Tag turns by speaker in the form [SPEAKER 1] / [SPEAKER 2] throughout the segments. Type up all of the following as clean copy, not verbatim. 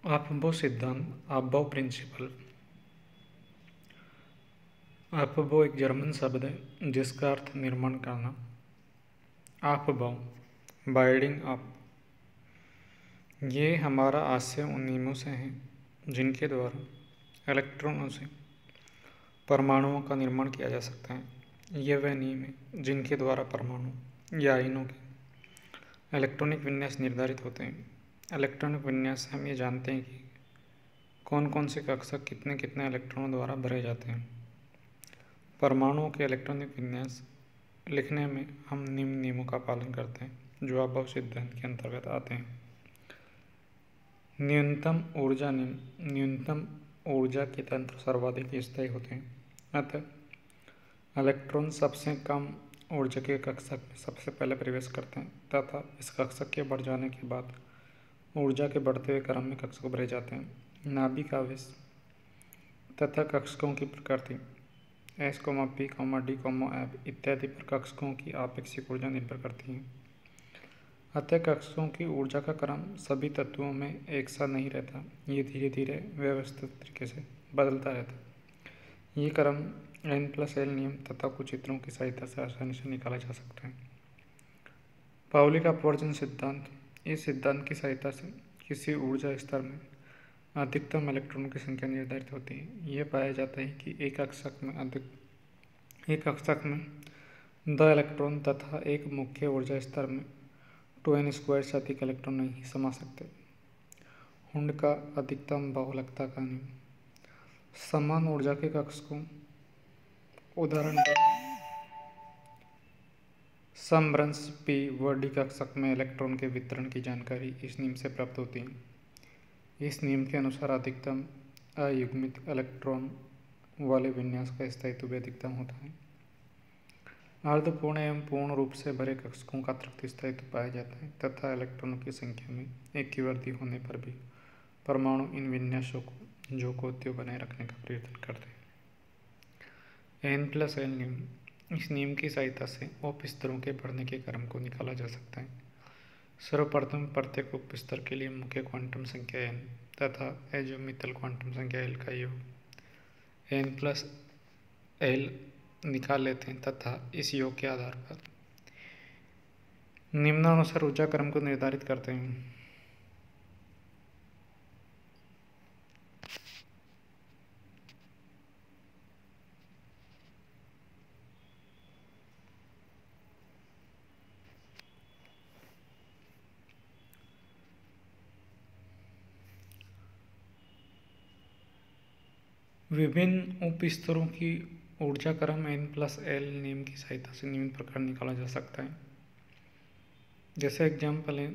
[SPEAKER 1] अफबो सिद्धांत, Aufbau principal. अफबो एक German शब्द है जिसका अर्थ निर्माण करना। Aufbau binding up. ये हमारा आशय उन नियमों से है जिनके द्वारा इलेक्ट्रॉनों से परमाणुओं का निर्माण किया जा सकता है। ये वह नियम है जिनके द्वारा परमाणु या आयनों के इलेक्ट्रॉनिक विन्यास निर्धारित होते हैं। इलेक्ट्रॉनिक विन्यास हम ये जानते हैं कि कौन कौन से कक्षक कितने कितने इलेक्ट्रॉनों द्वारा भरे जाते हैं। परमाणुओं के इलेक्ट्रॉनिक विन्यास लिखने में हम निम्न नियमों का पालन करते हैं जो अफबाउ सिद्धांत के अंतर्गत आते हैं। न्यूनतम ऊर्जा नियम। न्यूनतम ऊर्जा के तंत्र सर्वाधिक स्थायी होते हैं, अतः इलेक्ट्रॉन सबसे कम ऊर्जा के कक्षक में सबसे पहले प्रवेश करते हैं तथा इस कक्षक के बढ़ जाने के बाद ऊर्जा के बढ़ते हुए क्रम में कक्षक भरे जाते हैं। नाभिक आवेश तथा कक्षकों की प्रकृति S, P, D, F इत्यादि पर कक्षकों की आपेक्षिक ऊर्जा निर्भर करती है। अतः कक्षकों की ऊर्जा का क्रम सभी तत्वों में एक सा नहीं रहता, ये धीरे धीरे व्यवस्थित तरीके से बदलता रहता है। ये क्रम N+L नियम तथा कुछ चित्रों की सहायता से आसानी से निकाला जा सकता है। पाउली का अपवर्जन सिद्धांत। इस सिद्धांत की सहायता से किसी ऊर्जा स्तर में अधिकतम इलेक्ट्रॉनों की संख्या निर्धारित होती है। यह पाया जाता है कि एक कक्षक में 2 इलेक्ट्रॉन तथा एक मुख्य ऊर्जा स्तर में 2n² से अधिक इलेक्ट्रॉन नहीं समा सकते। हुंड का अधिकतम बहुलकता का नियम। समान ऊर्जा के कक्षकों उदाहरण समभ्रंश P व D कक्षक में इलेक्ट्रॉन के वितरण की जानकारी इस नियम से प्राप्त होती है। इस नियम के अनुसार अधिकतम अयुग्मित इलेक्ट्रॉन वाले विन्यास का स्थायित्व भी अधिकतम होता है। अर्धपूर्ण एवं पूर्ण रूप से भरे कक्षकों का अतिरिक्त स्थायित्व पाया जाता है तथा इलेक्ट्रॉनों की संख्या में 1 की वृद्धि होने पर भी परमाणु इन विन्यासों को जो को त्यों बनाए रखने का प्रयत्न करते हैं। N+L नियम। इस नियम की सहायता से उप स्तरों के बढ़ने के क्रम को निकाला जा सकता है। सर्वप्रथम प्रत्येक उप स्तर के लिए मुख्य क्वांटम संख्या n तथा अज़ोमुथल क्वांटम संख्या l का योग N+L निकाल लेते हैं तथा इस योग के आधार पर निम्नानुसार ऊर्जा क्रम को निर्धारित करते हैं। विभिन्न उप स्तरों की ऊर्जा क्रम N+L नियम की सहायता से निम्न प्रकार निकाला जा सकता है। जैसे एग्जाम्पल है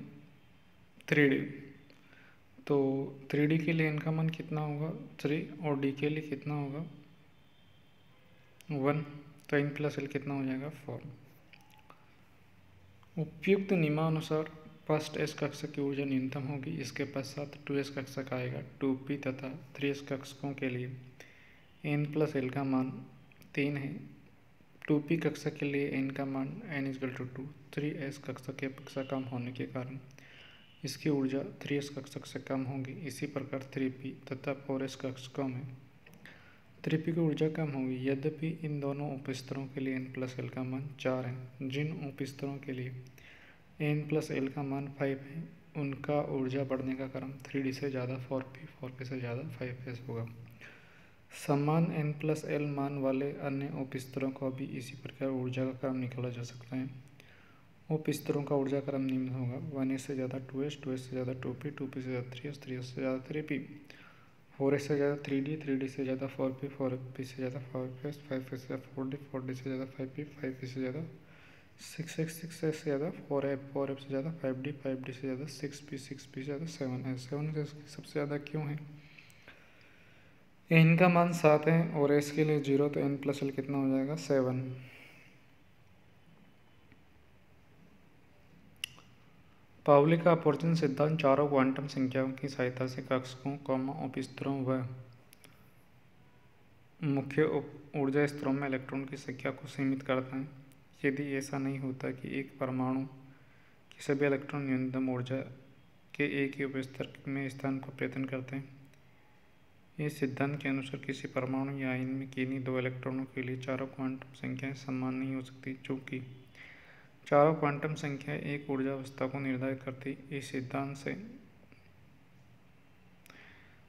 [SPEAKER 1] 3D, तो 3D के लिए n का मान कितना होगा 3 और D के लिए कितना होगा 1, तो N+L कितना हो जाएगा 4। उपयुक्त नियमानुसार फर्स्ट S कक्षक की ऊर्जा न्यूनतम होगी। इसके पश्चात 2S कक्षक आएगा। 2P तथा 3S कक्षकों के लिए N+L का मान 3 है। 2P कक्षक के लिए n का मान n=2। 3S कक्षक की अपेक्षा कम होने के कारण इसकी ऊर्जा 3S कक्षक से कम होगी। इसी प्रकार 3P तथा 4S कक्षकों में 3P की ऊर्जा कम होगी। यद्यपि इन दोनों उपस्तरों के लिए N+L का मान 4 है। जिन उपस्तरों के लिए N+L का मान 5 है उनका ऊर्जा बढ़ने का क्रम 3D से ज़्यादा 4P, 4P से ज़्यादा 5S होगा। समान N+L मान वाले अन्य उपस्तरों को भी इसी प्रकार ऊर्जा का क्रम निकाला जा सकता है। उपस्तरों का ऊर्जा क्रम निम्न होगा: 1S से ज़्यादा 2S, 2S से ज़्यादा 2P, 2P से ज़्यादा 3S, 3S से ज़्यादा 3P, 4S से ज़्यादा 3D, 3D से ज़्यादा 4P, 4P से ज़्यादा 5S, 5S से ज़्यादा 4D, 4D से ज़्यादा 5P, 5P से ज़्यादा 6S, 6S से ज़्यादा 4F, 4F से ज़्यादा 5D, 5D से ज़्यादा 6P, 6P से ज़्यादा 7S। 7S सबसे ज़्यादा क्यों है? n का मान 7 है और S के लिए 0, तो N+L कितना हो जाएगा 7। पाउली का अपवर्जन सिद्धांत चारों क्वांटम संख्याओं की सहायता से कक्षकों, उपस्तरों व मुख्य ऊर्जा स्तरों में इलेक्ट्रॉन की संख्या को सीमित करता है। यदि ऐसा नहीं होता कि एक परमाणु के सभी इलेक्ट्रॉन न्यूनतम ऊर्जा के एक ही उपस्तर में स्थान को प्रयत्न करते हैं। इस सिद्धांत के अनुसार किसी परमाणु या आयन में किन्हीं दो इलेक्ट्रॉनों के लिए चारों क्वांटम संख्याएं समान नहीं हो सकती, चूंकि चारों क्वांटम संख्याएं एक ऊर्जा अवस्था को निर्धारित करती। इस सिद्धांत से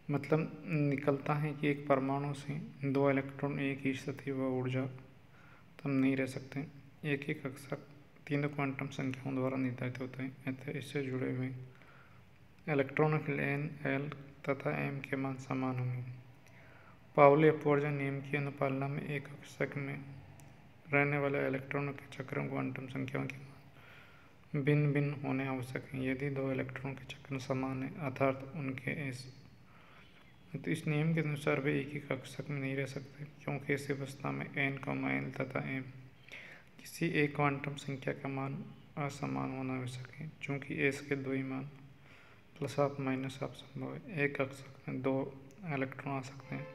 [SPEAKER 1] मतलब निकलता है कि एक परमाणु से दो इलेक्ट्रॉन एक ही स्थिति व ऊर्जा तब नहीं रह सकते। एक ही कक्षक तीनों क्वांटम संख्याओं द्वारा निर्धारित होते हैं, अतः इससे जुड़े हुए इलेक्ट्रॉनों के लिए n, l तथा m के मान समान होंगे। पाउली अपवर्जन नियम की अनुपालना में एक कक्षक में रहने वाले इलेक्ट्रॉनों के चक्रों क्वांटम संख्याओं के मान भिन्न भिन्न होने आवश्यक हैं। यदि दो इलेक्ट्रॉनों के चक्र समान हैं, अर्थात उनके तो इस नियम के अनुसार वे एक ही कक्षक में नहीं रह सकते, क्योंकि इस अवस्था में n, l तथा m किसी एक क्वांटम संख्या का मान असमान होना आवश्यक है। चूंकि s के दो ही मान प्लस ऑफ माइनस ऑफ संभव है, एक कक्षक में दो इलेक्ट्रॉन आ सकते हैं।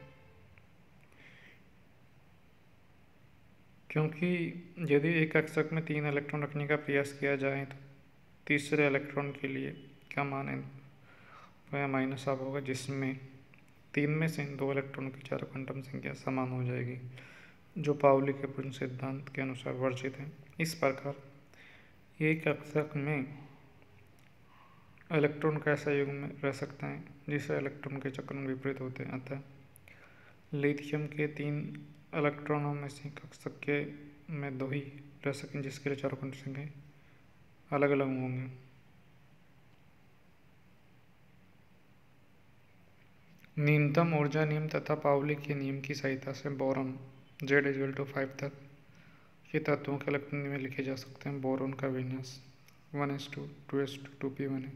[SPEAKER 1] क्योंकि यदि एक कक्षक में तीन इलेक्ट्रॉन रखने का प्रयास किया जाए तो तीसरे इलेक्ट्रॉन के लिए का मान n माइनस ऑफ होगा, जिसमें तीन में से दो इलेक्ट्रॉन की चार क्वांटम संख्या समान हो जाएगी, जो पाउली के पूर्ण सिद्धांत के अनुसार वर्जित है। इस प्रकार एक कक्षक में इलेक्ट्रॉन का ऐसा युग्म में रह सकता है जिससे इलेक्ट्रॉन के चक्र विपरीत होते हैं। अतः लिथियम के तीन इलेक्ट्रॉनों में से कक्षक के में दो ही रह सकें, जिसके लिए चारों क्वांटम संख्याएं अलग अलग होंगे। न्यूनतम ऊर्जा नियम तथा पाउली के नियम की सहायता से बोरॉन Z=5 तक के तत्वों के इलेक्ट्रॉन में लिखे जा सकते हैं। बोरॉन का विन्यास 1s2 2s2 2p1 है।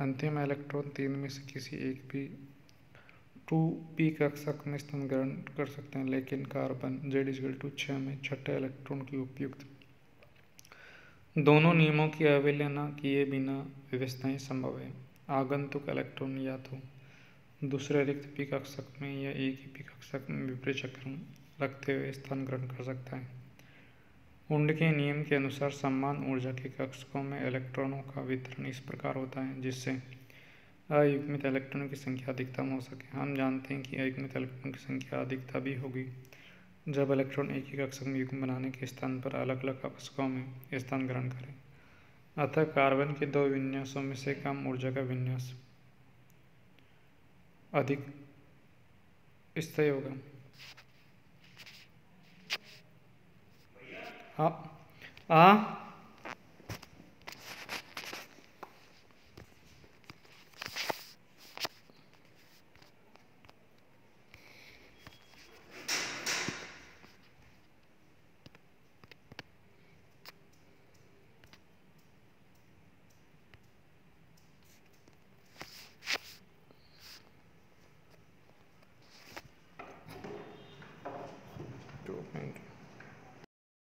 [SPEAKER 1] अंतिम इलेक्ट्रॉन तीन में से किसी एक भी 2p कक्षक में स्थान ग्रहण कर सकते हैं, लेकिन कार्बन Z=6 में छठे इलेक्ट्रॉन की उपयुक्त दोनों नियमों की अवहेलना किए बिना व्यवस्थाएं संभव है। आगंतुक इलेक्ट्रॉन या तो दूसरे रिक्त p कक्षक में या एक ही p कक्षक में विपरीत चक्र रखते हुए स्थान ग्रहण कर सकता है। उंड के नियम के अनुसार समान ऊर्जा के कक्षकों में इलेक्ट्रॉनों का वितरण इस प्रकार होता है जिससे अयुग्मित इलेक्ट्रॉनों की संख्या अधिकतम हो सके। हम जानते हैं कि अयुग्मित इलेक्ट्रॉन की संख्या अधिक तभी होगी जब इलेक्ट्रॉन एक ही कक्षक में युग्म बनाने के स्थान पर अलग अलग कक्षकों में स्थान ग्रहण करें। अतः कार्बन के दो विन्यासों में से कम ऊर्जा का विन्यास अधिक स्थायी होगा। हाँ